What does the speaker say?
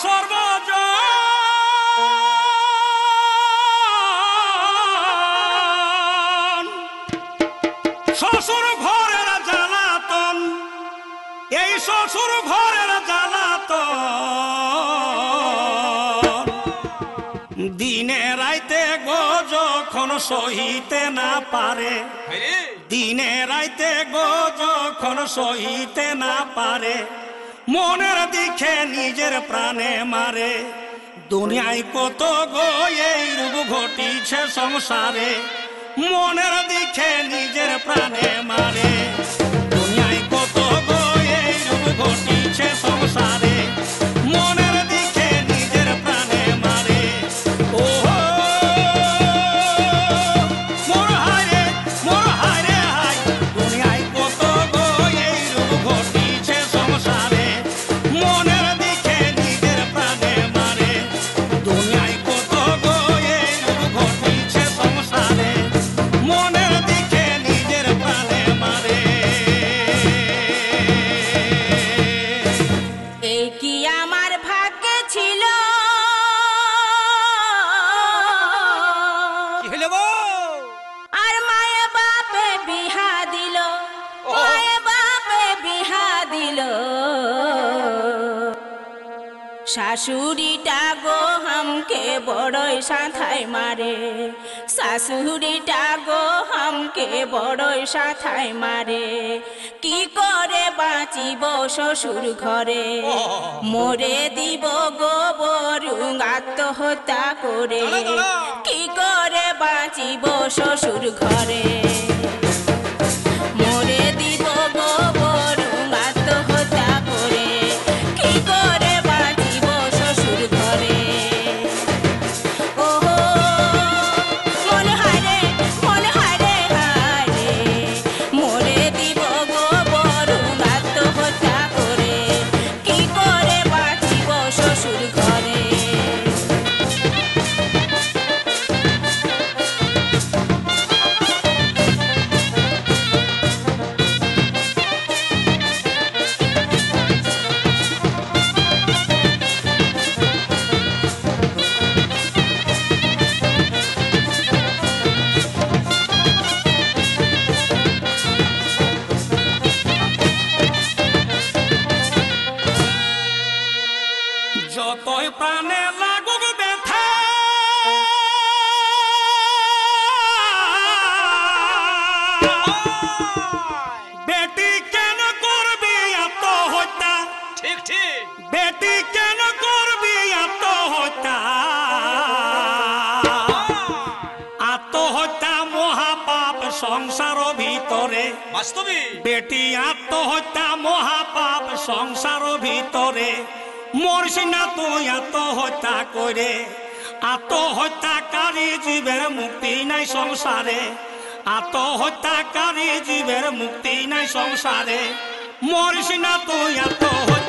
সর্বজন শ্বশুর ঘরের জ্বালাতন, এই শ্বশুর ঘরের জ্বালাতন দিনে রাইতে গো যখন সহিতে না পারে, দিনে রাইতে গো যখন সহিতে না পারে, মনের দিকে নিজের প্রাণে মারে। দুনিয়ায় কত গো এই রূপ ঘটিছে সংসারে, মনের দিকে নিজের প্রাণে মারে। দুনিয়ায় কত গো এই রূপ ঘটিছে সংসারে, মনের দিকে নিজের প্রাণে মারে। ও মোর হায় হায়, দুনিয়ায় কত গো এই রূপ ঘটিছে সংসারে, মনের দিকে নিজের প্রাণে মারে। দুনিয়ায় কত গো এই রূপ ঘটিছে সংসারে, মনের দিকে নিজের প্রাণে মারে। এই কি আমার ভাগ্যে ছিল, কি হলো গো? আর মায়ে বাপে বিহা দিল, মায়ে বাপে বিহা দিল। শাশুড়িটা গো হামকে বড়ই সাথাই মারে, শাশুড়িটা গো হামকে বড়ই সাথাই মারে। কি করে বাঁচিব শ্বশুর ঘরে, মরে দিব গো বরুং আত্মহত্যা করে। কি করে বাঁচিব শ্বশুর ঘরে, মরে দিব গো বরুং আত্মহত্যা করে। কি করে বাঁচিব শ্বশুর ঘরে। ওহো মনে হায় রে হায় রে, মরে দিব গো বরুং আত্মহত্যা করে। কি করে বাঁচিব শ্বশুর ঘরে। যতই প্রাণে লাগুক ব্যথা, বেটি কেন করবি আত্মহত্যা? ঠিক ঠিক, বেটি কেন করবি আত্মহত্যা? আত্মহত্যা মহাপাপ সংসার ভিতরে, বাস্তবে বেটি আত্মহত্যা মহাপাপ সংসার ভিতরে। মরছি না তুই আত্মহত্যা করে, আত্মহত্যাকারী জীবের মুক্তি নাই সংসারে, আত্মহত্যাকারী জীবের মুক্তি নাই সংসারে। মরছি না তুই আত্মহত্যা